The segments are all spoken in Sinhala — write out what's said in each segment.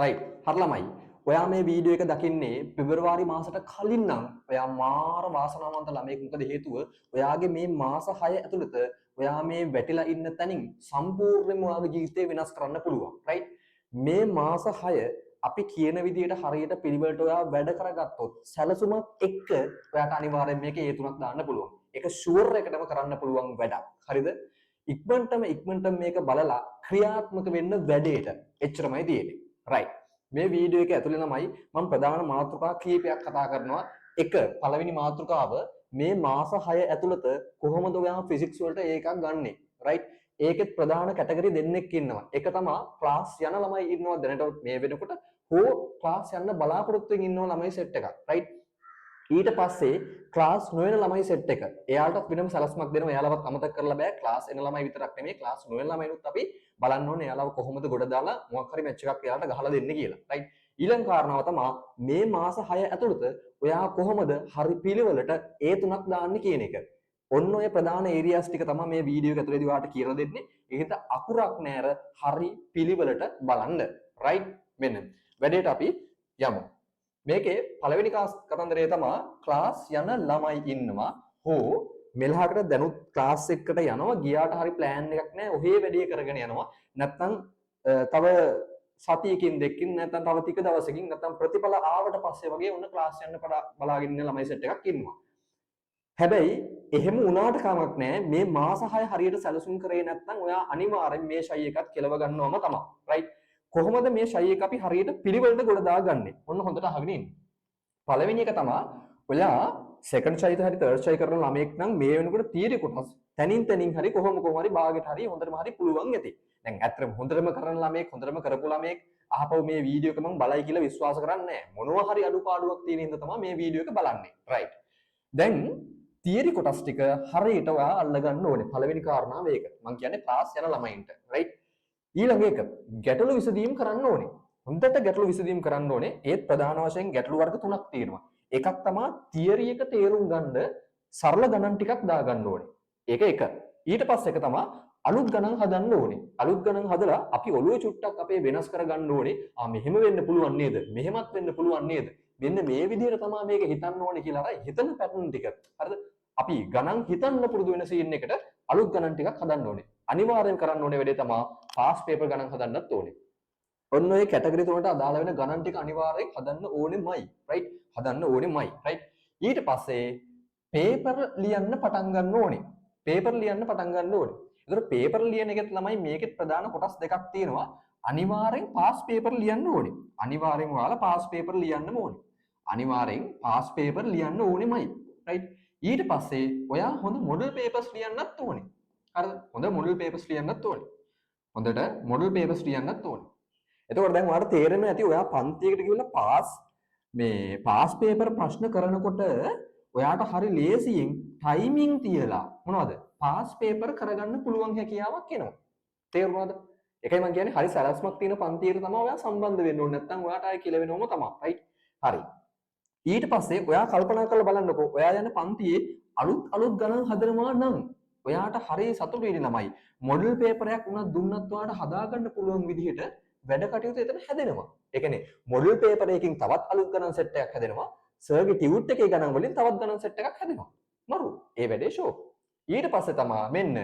right හරි ළමයි ඔයා මේ වීඩියෝ එක දකින්නේ පෙබරවාරි මාසෙට කලින් නම් ඔයා මාර වාසනාවන්ත ළමයෙක්. මොකද හේතුව ඔයාගේ මේ මාස 6 ඇතුළත ඔයා මේ වැටිලා ඉන්න තැනින් සම්පූර්ණයෙන්ම ඔයාගේ ජීවිතේ වෙනස් කරන්න පුළුවන්. right මේ මාස 6 අපි කියන විදිහට හරියට පිළිවෙලට ඔයා වැඩ කරගත්තොත් සැලසුමක් එක්ක ඔයාට අනිවාර්යෙන් මේකේ ඒ තුනක් දාන්න පුළුවන්. ඒක ෂුවර් එකටම කරන්න පුළුවන් වැඩක්. හරිද? ඉක්මනටම මේක බලලා ක්‍රියාත්මක වෙන්න වැඩේට එච්චරමයි තියෙන්නේ. right මේ වීඩියෝ එක ඇතුලේ ළමයි මම ප්‍රධාන මාතෘකා කීපයක් කතා කරනවා. එක පළවෙනි මාතෘකාව මේ මාස 6 ඇතුළත කොහොමද ඔයා ෆිසික්ස් වලට ඒකක් ගන්නෙ. right ඒකෙත් ප්‍රධාන කැටගරි දෙන්නෙක් ඉන්නවා. එක තමයි ක්ලාස් යන ළමයි ඉන්නවා දැනට මේ වෙනකොට හෝ ක්ලාස් යන්න බලාපොරොත්තු වෙමින් ඉන්නවා ළමයි සෙට් එකක්. right ඊට පස්සේ ක්ලාස් නොවන ළමයි සෙට් එක. එයාලට වෙනම සලස්මක් දෙනවා. එයාලවත් අමතක කරලා බෑ. ක්ලාස් එන ළමයි විතරක් නෙමෙයි ක්ලාස් නොවන ළමයිනුත් අපි බලන්න ඕනේ එයාලව කොහොමද ගොඩ දාලා මොකක් හරි මැච් එකක් එයාලට ගහලා දෙන්න කියලා. right ඊළඟ කාරණාව තමයි මේ මාස 6 ඇතුළත ඔයා කොහොමද හරි පිළිවෙලට ඒ තුනක් දාන්නේ කියන එක. ඔන්න ඔය ප්‍රධාන ඒරියාස් ටික තමයි මේ වීඩියෝ එක ඇතුළේදී ඔයාලට කියලා දෙන්නේ. ඒකෙන්ද අකුරක් නෑර හරි පිළිවෙලට බලන්න. right මෙන්න වැඩේට අපි යමු. මේකේ පළවෙනි කතන්දරය තමයි ක්ලාස් යන ළමයි ඉන්නවා හෝ මෙලහකට දැනුත් ක්ලාස් එකකට යනවා ගියාට හරි ප්ලෑන් එකක් නැහැ ඔහේ වැඩේ කරගෙන යනවා නැත්නම් තව සතියකින් දෙකකින් නැත්නම් තව ටික දවසකින් නැත්නම් ප්‍රතිඵල ආවට පස්සේ වගේ ඔන්න ක්ලාස් යන්න බලාගෙන ඉන්න ළමයි සෙට් එකක් ඉන්නවා. හැබැයි එහෙම වුණාට කමක් නැහැ මේ මාස 6 හරියට සැලසුම් කරේ නැත්නම් ඔයා අනිවාර්යෙන් මේ ෂයි එකත් කෙලව ගන්නවම තමයි. right කොහොමද මේ ෂයි එක අපි හරියට පිළිවෙලට ගොඩ දාගන්නේ? ඔන්න හොඳට අහගෙන ඉන්න. පළවෙනි එක තමයි ඔයා සෙකන්ඩ් ෂයිත හරි තර්ඩ් ෂයි කරන ළමයෙක් නම් මේ වෙනකොට තියරි කොටස් තනින් හරි කොහොම හරි භාගයට හරි හොඳටම හරි පුළුවන් ඇති. දැන් ඇත්තටම හොඳටම කරන ළමයෙක් හොඳටම කරපු ළමයෙක් අහපව මේ වීඩියෝ එක මම බලයි කියලා විශ්වාස කරන්නේ නැහැ. මොනවා හරි අඩුපාඩුවක් තියෙන හින්දා තමයි මේ වීඩියෝ එක බලන්නේ. right දැන් තියරි කොටස් ටික හරියට ඔයා අල්ලගන්න ඕනේ. පළවෙනි කාරණාව ඒක. මම කියන්නේ ක්ලාස් යන ළමයින්ට. right ඊළඟ එක ගැටලු විසඳීම් කරන්න ඕනේ. හොඳට ගැටලු විසඳීම් කරන්න ඕනේ. ඒත් ප්‍රධාන වශයෙන් ගැටලු වර්ග තුනක් තියෙනවා. එකක් තමයි තියරි එක තේරුම් ගන්න සරල ගණන් ටිකක් දාගන්න ඕනේ. ඒක එක. ඊට පස්සේ එක තමයි අලුත් ගණන් හදන්න ඕනේ. අලුත් ගණන් හදලා අපි ඔළුවේ චුට්ටක් අපේ වෙනස් කරගන්න ඕනේ. මෙහෙම වෙන්න පුළුවන් නේද? මෙහෙමත් වෙන්න පුළුවන් නේද? මෙන්න මේ විදිහට තමයි මේක හිතන්න ඕනේ කියලා අර හිතන පැටර්න් ටික. හරිද? අපි ගණන් හිතන්න පුරුදු වෙන සීන් එකට අලුත් ගණන් ටිකක් හදන්න ඕනේ. අනිවාර්යෙන් කරන්න ඕනේ වැඩේ තමයි පාස් පේපර් ගණන් හදන්නත් ඕනේ. ඔන්න ඔය කැටගරි තුනට අදාළ වෙන ගණන් ටික අනිවාර්යෙන් හදන්න ඕනෙමයි. right හදන්න ඕනෙමයි. right ඊට පස්සේ පේපර් ලියන්න පටන් ගන්න ඕනේ. පේපර් ලියන්න පටන් ගන්න ඕනේ. ඒතර පේපර් ලියන එකත් ළමයි මේකෙත් ප්‍රධාන කොටස් දෙකක් තියෙනවා. අනිවාර්යෙන් පාස් පේපර් ලියන්න ඕනේ. අනිවාර්යෙන් ඔයාලා පාස් පේපර් ලියන්නම ඕනේ. අනිවාර්යෙන් පාස් පේපර් ලියන්න ඕනෙමයි. right ඊට පස්සේ ඔයා හොඳ මොඩල් පේපර්ස් ලියන්නත් ඕනේ. හරිද? හොඳ මොඩල් පේපර්ස් ලියන්නත් ඕනේ. හොඳට මොඩල් පේපර්ස් ලියන්නත් ඕනේ. එතකොට දැන් ඔයාලට තේරෙන්නේ නැති ඔයා පන්තියකට ගිහලා පාස් පේපර් ප්‍රශ්න කරනකොට ඔයාට හරි ලේසියෙන් ටයිමින් තියලා මොනවද? පාස් පේපර් කරගන්න පුළුවන් හැකියාවක් එනවා. තේරුණාද? ඒකයි මම කියන්නේ හරි සැලැස්මක් තියෙන පන්තියට තමයි ඔයා සම්බන්ධ වෙන්න ඕනේ. නැත්නම් ඔයාට ආයේ කිලවෙනවම තමයි. right? හරි. ඊට පස්සේ ඔයා කල්පනා කරලා බලන්නකෝ. ඔයා යන පන්තියේ අලුත් ගණන් හදනවා නම් ඔයාට හරි සතුටු වෙන්න ළමයි. මොඩල් පේපරයක් උනත් දුන්නත් ඔයාට හදාගන්න පුළුවන් විදිහට වැඩ කටයුතු එතන හැදෙනවා. ඒ කියන්නේ මොඩල් පේපර් එකකින් තවත් අලුත් ගණන් සෙට් එකක් හැදෙනවා. සර්ගේ ටියුට් එකේ ගණන් වලින් තවත් ගණන් සෙට් එකක් හැදෙනවා. මරු. ඒ වැඩේ ෂෝ. ඊට පස්සේ තමයි මෙන්න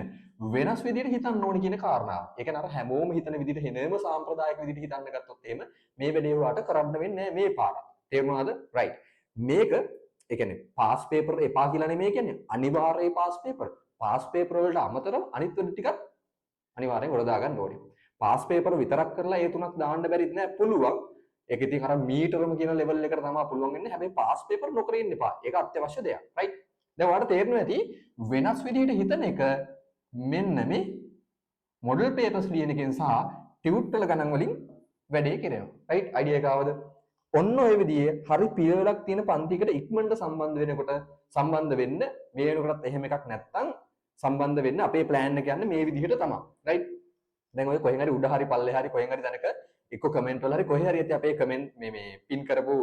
වෙනස් විදිහට හිතන්න ඕනේ කියන කාරණාව. ඒ කියන්නේ අර හැමෝම හිතන විදිහට හෙනම සාම්ප්‍රදායික විදිහට හිතන්න ගත්තොත් එහෙම මේ වැඩේ වලට කරන්න වෙන්නේ නැහැ මේ පාර. තේරුණාද? right. මේක ඒ කියන්නේ පාස් පේපර් එපා කියලා නෙමෙයි කියන්නේ. අනිවාර්යයි පාස් පේපර්. පාස් පේපර් වලට අමතරව අනිත් වැඩ ටිකක් අනිවාර්යෙන් ගොඩ දාගන්න ඕනේ. පාස් පේපර් විතරක් කරලා ඒ තුනක් දාන්න බැරිද නෑ පුළුවන්. ඒක ඉතින් අර මීටරම කියන ලෙවල් එකට තමයි පුළුවන් වෙන්නේ. හැබැයි පාස් පේපර් නොකර ඉන්න එපා. ඒක අත්‍යවශ්‍ය දෙයක්. right? දැන් ඔයාලට තේරෙනවා ඇති වෙනස් විදිහට හිතන එක මෙන්න මේ මොඩල් පේපර්ස් ලියන එකෙන් සහ ටියුට් වල ගණන් වලින් වැඩේ කරනවා. right? අයිඩියා එක ආවද? ඔන්න ඔය විදිහේ හරි පිළිවෙලක් තියෙන පන්තියකට ඉක්මනට සම්බන්ධ වෙනකොට සම්බන්ධ වෙන්න මේ වෙනකොටත් එහෙම එකක් නැත්තම් සම්බන්ධ වෙන්න අපේ ප්ලෑන් එක යන්නේ මේ විදිහට තමයි. right? දැන් ඔය කොහෙන් හරි උඩ හරි පල්ලේ හරි කොහෙන් හරි තැනක එක්ක කමෙන්ට් වල හරි කොහේ හරි ඇති අපේ කමෙන්ට් මේ පින් කරපු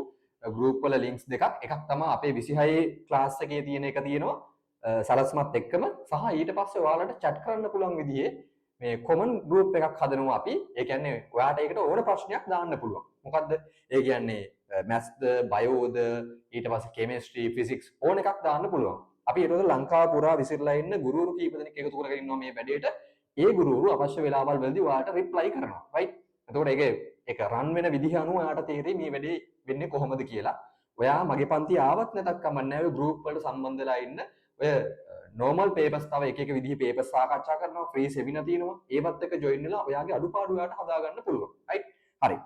ගෲප් වල ලින්ක්ස් දෙකක් එකක් තමයි අපේ 26 ක්ලාස් එකේ තියෙන එක තියෙනවා සලස්මත් එක්කම සහ ඊට පස්සේ ඔයාලට chat කරන්න පුළුවන් විදිහේ මේ කොමන් ගෲප් එකක් හදනවා අපි. ඒ කියන්නේ ඔයාට ඒකට ඕන ප්‍රශ්නයක් දාන්න පුළුවන්. මොකද්ද? ඒ කියන්නේ මැත්ස්ද, බයෝද, ඊට පස්සේ කෙමිස්ට්‍රි, ෆිසික්ස් ඕන එකක් දාන්න පුළුවන්. අපි ඒතකොට ලංකාව පුරා විසිරලා ඉන්න ගුරුවරු කීප දෙනෙක් එකතු කරගෙන ඉන්නවා මේ වැඩේට. ඒ ගුරුවරු අවශ්‍ය වෙලාවල් වලදී ඔයාලට රිප්ලයි කරනවා. රයිට්? එතකොට ඒක රන් වෙන විදිහ අනුව ඔයාලට තේරෙයි මේ වැඩේ වෙන්නේ කොහොමද කියලා. ඔයා මගේ පන්ති ආවත් නැතත් කමක් නැහැ. ඔය ගෲප් වලට සම්බන්ධ වෙලා ඉන්න. ඔය normal papers තව එක විදිහේ papers සාකච්ඡා කරනවා. free seminar තියෙනවා. ඒවත් එක්ක join වෙලා ඔයාගේ අඩුපාඩු ඔයාලට හදා ගන්න පුළුවන්. රයිට්? හරි.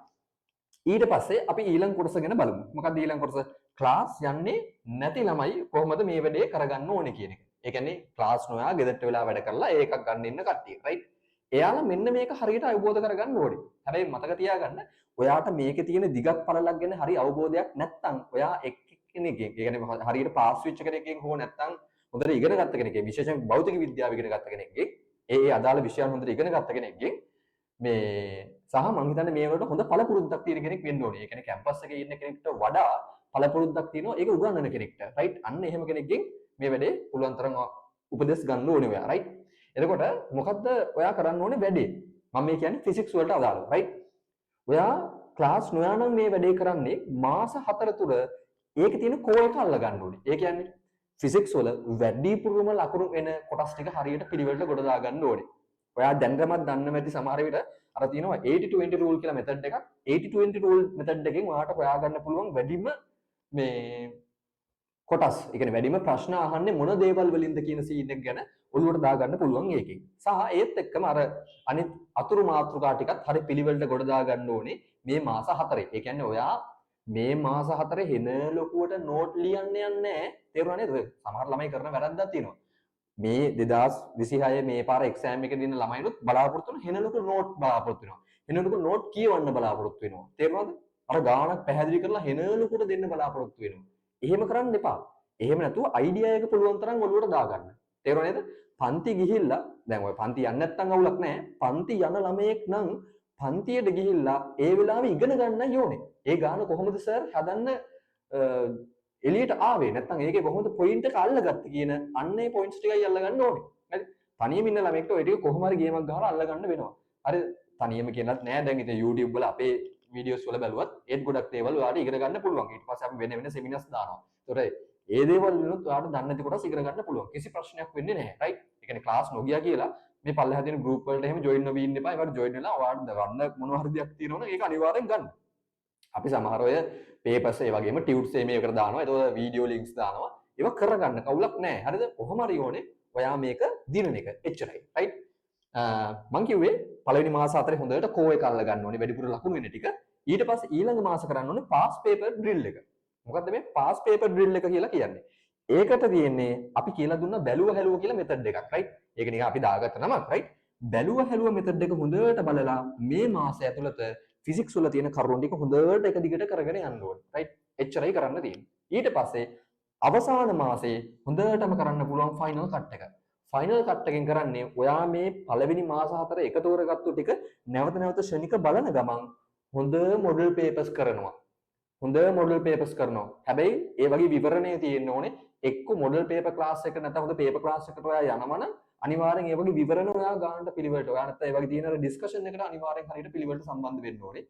ඊට පස්සේ අපි ඊළඟ කොටස ගැන බලමු. මොකක්ද ඊළඟ කොටස? ක්ලාස් යන්නේ නැති ළමයි කොහොමද මේ වැඩේ කරගන්න ඕනේ කියන එක. ඒ කියන්නේ ක්ලාස් නොයා ගෙදරට වෙලා වැඩ කරලා ඒකක් ගන්න ඉන්න කට්ටිය. රයිට්? එයාලා මෙන්න මේක හරියට අවබෝධ කරගන්න ඕනේ. හැබැයි මතක තියාගන්න ඔයාට මේකේ තියෙන දිගක් පළලක් ගැන හරි අවබෝධයක් නැත්නම් ඔයා එක්කෙනෙක්ගෙන්, ඒ කියන්නේ හරියට පාස් වෙච්ච කෙනෙක්ගෙන් හෝ නැත්නම් හොඳට ඉගෙන ගත්ත කෙනෙක්ගෙන්, විශේෂයෙන් භෞතික විද්‍යාව ඉගෙන ගත්ත කෙනෙක්ගෙන්, ඒ අදාළ විෂයන් හොඳට ඉගෙන ගත්ත කෙනෙක්ගෙන් මේ සහ මම හිතන්නේ මේ වලට හොඳ පළපුරුද්දක් තියෙන කෙනෙක් වෙන්න ඕනේ. ඒ කියන්නේ කැම්පස් එකේ ඉන්න කෙනෙක්ට වඩා පළපුරුද්දක් තියෙනවා ඒක උගන්වන කෙනෙක්ට. රයිට්? අන්න එහෙම කෙනෙක්ගෙන් මේ වැඩේ පුළුවන් තරම් උපදෙස් ගන්න ඕනේ ඔයා. රයිට්? එතකොට මොකද්ද ඔයා කරන්න ඕනේ වැඩේ? මම මේ කියන්නේ ෆිසික්ස් වලට අදාළව. රයිට්? ඔයා ක්ලාස් නොයා නම් මේ වැඩේ කරන්නේ මාස 4 තුර ඒකේ තියෙන කෝ එක අල්ල ගන්න ඕනේ. ඒ කියන්නේ ෆිසික්ස් වල වැඩිපුරම ලකුණු එන කොටස් ටික හරියට පිළිවෙලට ගොඩ දා ගන්න ඕනේ. ඔයා දැනටමත් දන්න මැති සමහර විට අර තියෙනවා 80-20 rule කියලා මෙතඩ් එකක්. 80-20 rule මෙතඩ් එකෙන් ඔයාට හොයාගන්න පුළුවන් වැඩිම මේ කොටස්. ඒ කියන්නේ වැඩිම ප්‍රශ්න අහන්නේ මොන දේවල් වලින්ද කියන සීන් එක ගැන ඔළුවට දාගන්න පුළුවන් ඒකෙන්. සහ ඒත් එක්කම අර අනිත් අතුරු මාතෘකා ටිකත් හරි පිළිවෙලට ගොඩ දාගන්න ඕනේ මේ මාස 4. ඒ කියන්නේ ඔයා මේ මාස 4 හෙන ලොකුවට නෝට් ලියන්න යන්නේ නැහැ. තේරුණා නේද? සමහර ළමයි කරන වැරද්දක් තියෙනවා. මේ 2026 මේ පාර එක්සෑම් එකේ දින ළමයිනුත් බලාපොරොත්තු වෙන හෙන ලොකු නෝට් බලාපොරොත්තු වෙනවා. හෙන ලොකු නෝට් කියවන්න බලාපොරොත්තු වෙනවා. තේරුණාද? අර ගානක් පැහැදිලි කරලා හෙන ලොකුට දෙන්න බලාපොරොත්තු වෙනවා. එහෙම කරන්න එපා. එහෙම නැතුව අයිඩියා එක පුළුවන් තරම් ඔළුවට දාගන්න. තේරුණා නේද? පන්ති ගිහිල්ලා දැන් ඔය පන්ති යන්නේ නැත්නම් අවුලක් නැහැ. පන්ති යන ළමයෙක් නම් පන්තියට ගිහිල්ලා ඒ වෙලාවේ ඉගෙන ගන්නයි ඕනේ. ඒ ගාන කොහොමද සර් හදන්න එළියට ආවේ නැත්නම් ඒකේ කොහොමද පොයින්ට් එක අල්ලගත්තේ කියන අන්නේ පොයින්ට්ස් ටිකයි අල්ලගන්න ඕනේ. හරිද? තනියම ඉන්න ළමයෙක්ට ඔය ටික කොහොම හරි ගේමක් ගහලා අල්ලගන්න වෙනවා. හරිද? තනියම කියනත් නෑ. දැන් ඉතින් YouTube වල අපේ වීඩියෝස් වල බැලුවත් ඒත් ගොඩක් දේවල් ඔයාලට ඉගෙන ගන්න පුළුවන්. ඊට පස්සේ අපි වෙන සෙමිනාර්ස් දානවා. ඒතකොට ඒ දේවල් වලුත් ඔයාලට දන්නේ නැති කොටස් ඉගෙන ගන්න පුළුවන්. කිසි ප්‍රශ්නයක් වෙන්නේ නැහැ. රයිට්? ඒ කියන්නේ ක්ලාස් නොගියා කියලා මේ පල්ලෙහා තියෙන ගෲප් වලට එහෙම ජොයින් නොවී ඉන්න එපා. ඒවට ජොයින් වෙලා ඔයාලට ගන්න මොනවා හරි දෙයක් තියෙනවනේ ඒක අනිවාර්යෙන් ගන්න. අපි සමහර ඔය පේපර්ස් ඒ වගේම ටියුට්ස් මේකට දානවා. ඒතකොට වීඩියෝ ලින්ක්ස් දානවා. ඒක කරගන්න කවුලක් නැහැ. හරිද? කොහොම හරි ඕනේ ඔයා මේක දිනන එක. එච්චරයි. රයිට්? මං කිව්වේ පළවෙනි මාස 4 හොඳට කෝ එක අල්ල ගන්න ඕනේ වැඩිපුර ලකුණු වෙන ටික. ඊට පස්සේ ඊළඟ මාස කරන්න ඕනේ පාස් පේපර් ඩ්‍රිල් එක. මොකද්ද මේ පාස් පේපර් ඩ්‍රිල් එක කියලා කියන්නේ? ඒකට තියෙන්නේ අපි කියලා දුන්න බැලුව හැලුව කියලා මෙතඩ් එකක්. රයිට්? ඒක නිකන් අපි දාගත්ත නමක්. රයිට්? බැලුව හැලුව මෙතඩ් එක හොඳට බලලා මේ මාසය ඇතුළත ෆිසික්ස් වල තියෙන කරුණු ටික හොඳට එක දිගට කරගෙන යන්න ඕනේ. රයිට්? එච්චරයි කරන්න තියෙන්නේ. ඊට පස්සේ අවසාන මාසේ හොඳටම කරන්න පුළුවන් ෆයිනල් කට් එක. ෆයිනල් කට් එකෙන් කරන්නේ ඔයා මේ පළවෙනි මාස 4 එකතු කරගත්තු ටික නැවත නැවත ශනික බලන ගමන් හොඳ මොඩල් පේපර්ස් කරනවා. හොඳ මොඩල් පේපර්ස් කරනවා. හැබැයි ඒ වගේ විවරණේ තියෙන්න ඕනේ. එක්ක මොඩල් පේපර් ක්ලාස් එක නැත්නම් හොඳ පේපර් ක්ලාස් එකකට ඔයා යනවනම් අනිවාර්යෙන් ඒ වගේ විවරණ ඔයා ගන්නට පිළිවෙලට ඔයා නැත්නම් ඒ වගේ තියෙන අර ඩිස්කෂන් එකට අනිවාර්යෙන් හරියට පිළිවෙලට සම්බන්ධ වෙන්න ඕනේ.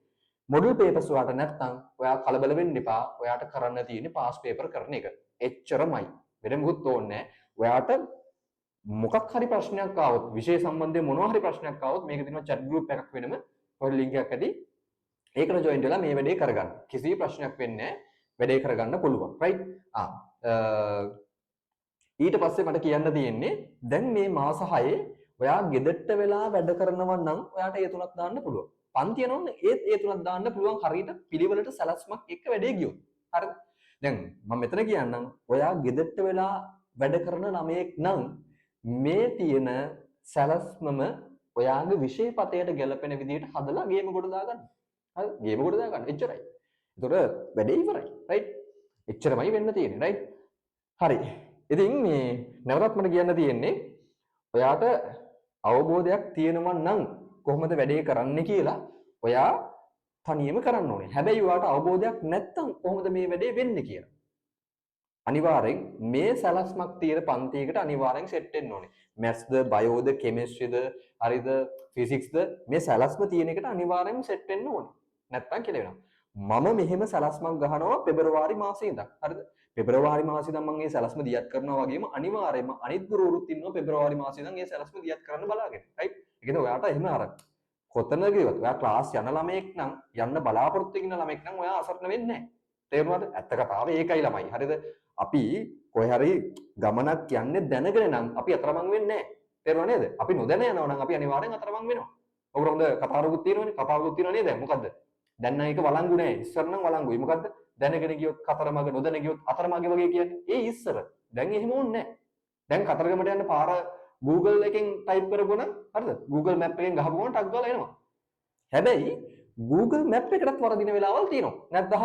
මොඩල් පේපර්ස් ඔයාට නැත්නම් ඔයා කලබල වෙන්න එපා. ඔයාට කරන්න තියෙන්නේ පාස් පේපර් කරන එක. එච්චරමයි. වෙන මොකුත් ඕනේ නැහැ. ඔයාට මොකක් හරි ප්‍රශ්නයක් ආවොත් විෂය සම්බන්ධයෙන් මොනවා හරි ප්‍රශ්නයක් ආවොත් මේක දිනවා chat group එකක් වෙනම ඔය ලින්ක් එකක් ඇති. ඒකට ජොයින් වෙලා මේ වැඩේ කරගන්න. කිසි ප්‍රශ්නයක් වෙන්නේ නැහැ. වැඩේ කරගන්න පුළුවන්. රයිට්? ඊට පස්සේ මට කියන්න තියෙන්නේ දැන් මේ මාස 6 ඔයා ගෙදරට වෙලා වැඩ කරනවා නම් ඔයාට ඒ තුනක් දාන්න පුළුවන්. පන්ති යනවනම් ඒත් ඒ තුනක් දාන්න පුළුවන් හරියට පිළිවෙලට සැලැස්මක් එක්ක වැඩේ ගියොත්. හරිද? දැන් මම මෙතන කියන්නම් ඔයා ගෙදරට වෙලා වැඩ කරන ළමයෙක් නම් මේ තියෙන සැලැස්මම ඔයාගේ විෂය පතයට ගැලපෙන විදිහට හදලා ගේම කොට දාගන්න. හරි? ගේම කොට දාගන්න. එච්චරයි. ඒතකොට වැඩේ ඉවරයි. රයිට්? එච්චරමයි වෙන්න තියෙන්නේ. රයිට්? හරි. ඉතින් මේ නැවතත් මට කියන්න තියෙන්නේ ඔයාට අවබෝධයක් තියෙනවා නම් කොහොමද වැඩේ කරන්න කියලා ඔයා තනියම කරන්න ඕනේ. හැබැයි ඔයාට අවබෝධයක් නැත්නම් කොහොමද මේ වැඩේ වෙන්නේ කියලා. අනිවාර්යෙන් මේ සැලැස්මක් තියෙන පන්තියකට අනිවාර්යෙන් සෙට් වෙන්න ඕනේ. මැත්ස්ද, බයෝද, කෙමිස්ට්‍රිද, හරිද, ෆිසික්ස්ද මේ සැලැස්ම තියෙන එකට අනිවාර්යෙන් සෙට් වෙන්න ඕනේ. නැත්නම් කියලා වෙනවා. මම මෙහෙම සැලැස්මක් ගහනවා පෙබරවාරි මාසේ ඉඳන්. හරිද? පෙබරවාරි මාසේ ඉඳන් මම මේ සැලැස්ම දියත් කරනවා වගේම අනිවාර්යයෙන්ම අනිත් ගුරුවරුත් ඉන්නවා පෙබරවාරි මාසේ ඉඳන් මේ සැලැස්ම දියත් කරන්න බලාගෙන. රයිට්? ඒ කියන්නේ ඔයාට එහෙම අර කොතන ගියවත් ඔයා ක්ලාස් යන ළමයෙක් නම් යන්න බලාපොරොත්තු වෙන ළමයෙක් නම් ඔයා අසරණ වෙන්නේ නැහැ. තේරුණාද? ඇත්ත කතාව ඒකයි ළමයි. හරිද? අපි කොහේ හරි ගමනක් යන්නේ දැනගෙන නම් අපි අතරමං වෙන්නේ නැහැ. තේරුණා නේද? අපි නොදැන යනවා නම් අපි අනිවාර්යෙන් අතරමං වෙනවා. ඔකට හොඳ කතාවකුත් තියෙනවනේ. කතාවකුත් තියෙනව නේද? මොකද්ද? දැන් නම් ඒක වළංගු නෑ. ඉස්සර නම් වළංගුයි. මොකද්ද? දැනගෙන ගියොත් කතරමඟ නොදැන ගියොත් අතරමඟ වගේ කියන්නේ. ඒ ඉස්සර. දැන් එහෙම ඕනේ නෑ. දැන් කතරගමට යන්න පාර Google එකෙන් ටයිප් කරපුවා නම් හරිද? Google Map එකෙන් ගහපුවම ටක් ගාලා එනවා. හැබැයි Google Map එකටත් වරදින වෙලාවල් තියෙනවා. නැත්නම්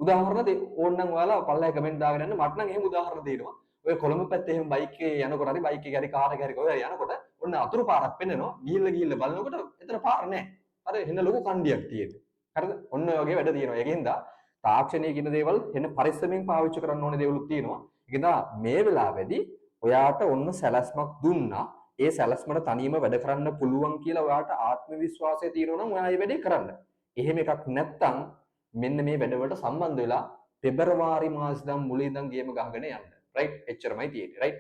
උදාහරණ ඕනනම් ඔයාලා පල්ලෙහා කමෙන්ට් දාගෙන යන්න මට නම් එහෙම උදාහරණ දෙනවා. ඔය කොළඹ පැත්තේ එහෙම බයික් එකේ යනකොට හරි බයික් එකේ හරි කාර් එකේ හරි ඔය යනකොට ඔන්න අතුරු පාරක් පෙන්නනවා. ගිහිල්ලා බලනකොට එතන පාර නෑ. අර එන්න ලොකු කණ්ඩියක් තියෙන්නේ. හරිද? ඔන්න ඔය වගේ වැඩ තියෙනවා. ඒකෙන්ද තාක්ෂණයේ කියන දේවල් එන්න පරිස්සමෙන් පාවිච්චි කරන්න ඕනේ දේවලුත් තියෙනවා. ඒකෙන්ද මේ වෙලාවේදී ඔයාට ඔන්න සැලැස්මක් දුන්නා. ඒ සැලැස්මට තනියම වැඩ කරන්න පුළුවන් කියලා ඔයාට ආත්ම විශ්වාසය තියෙනවා නම් ඔයා මේ වැඩේ කරන්න. එහෙම එකක් නැත්තම් මෙන්න මේ වැඩවලට සම්බන්ධ වෙලා පෙබරවාරි මාසෙ ඉඳන් මුලින් ඉඳන් ගේම ගහගෙන යන්න. රයිට්? එච්චරමයි තියෙන්නේ. රයිට්?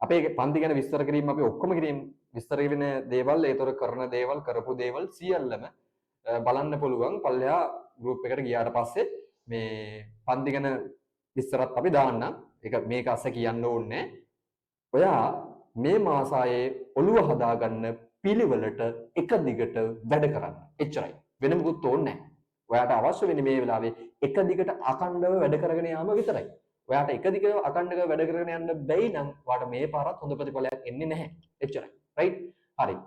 අපේ පන්ති ගැන විස්තර කිරීම අපි ඔක්කොම කිරීම විස්තර වෙන දේවල් ඒතර කරන දේවල් කරපු දේවල් සියල්ලම බලන්න පුළුවන් පල්ලෙහා ගෲප් එකට ගියාට පස්සේ මේ පන්ති ගැන විස්තරත් අපි දාන්නම්. ඒක මේක අස්ස කියන්න ඕනේ. ඔයා මේ මාසයේ ඔළුව හදාගන්න පිළිවෙලට එක දිගට වැඩ කරන්න. එච්චරයි. වෙන මොකුත් ඕනේ නැහැ. ඔයාට අවශ්‍ය වෙන්නේ මේ වෙලාවේ එක දිගට අඛණ්ඩව වැඩ කරගෙන යාම විතරයි. ඔයාට එක දිගට අඛණ්ඩව වැඩ කරගෙන යන්න බැයි නම් ඔයාට මේ පාරත් හොඳ ප්‍රතිඵලයක් එන්නේ නැහැ. එච්චරයි. රයිට්? හරි.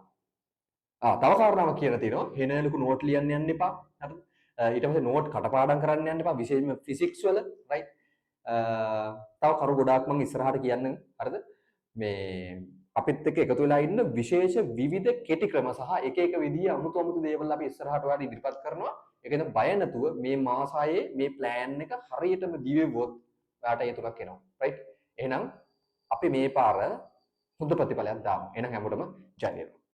තව කාරණාවක් කියලා තියෙනවා. හෙන ලොකු නෝට් ලියන්න යන්න එපා. හරිද? ඊට පස්සේ නෝට් කටපාඩම් කරන්න යන්න එපා. විශේෂයෙන්ම ෆිසික්ස් වල. රයිට්? තව කරු ගොඩාක් මම ඉස්සරහට කියන්නම්. හරිද? මේ අපිත් එක්ක එකතු වෙලා ඉන්න විශේෂ විවිධ කෙටි ක්‍රම සහ එක එක විදිහේ අමුතු දේවල් අපි ඉස්සරහට ඔයාලට ඉදිරිපත් කරනවා. ඒකෙන් බය නැතුව මේ මාසයේ මේ ප්ලෑන් එක හරියටම දිවෙවොත් ඔයාට ඒ තුනක් එනවා. රයිට්? එහෙනම් අපි මේ පාර හොඳ ප්‍රතිඵලයක් දාමු. එහෙනම් හැමෝටම ජය වේවා.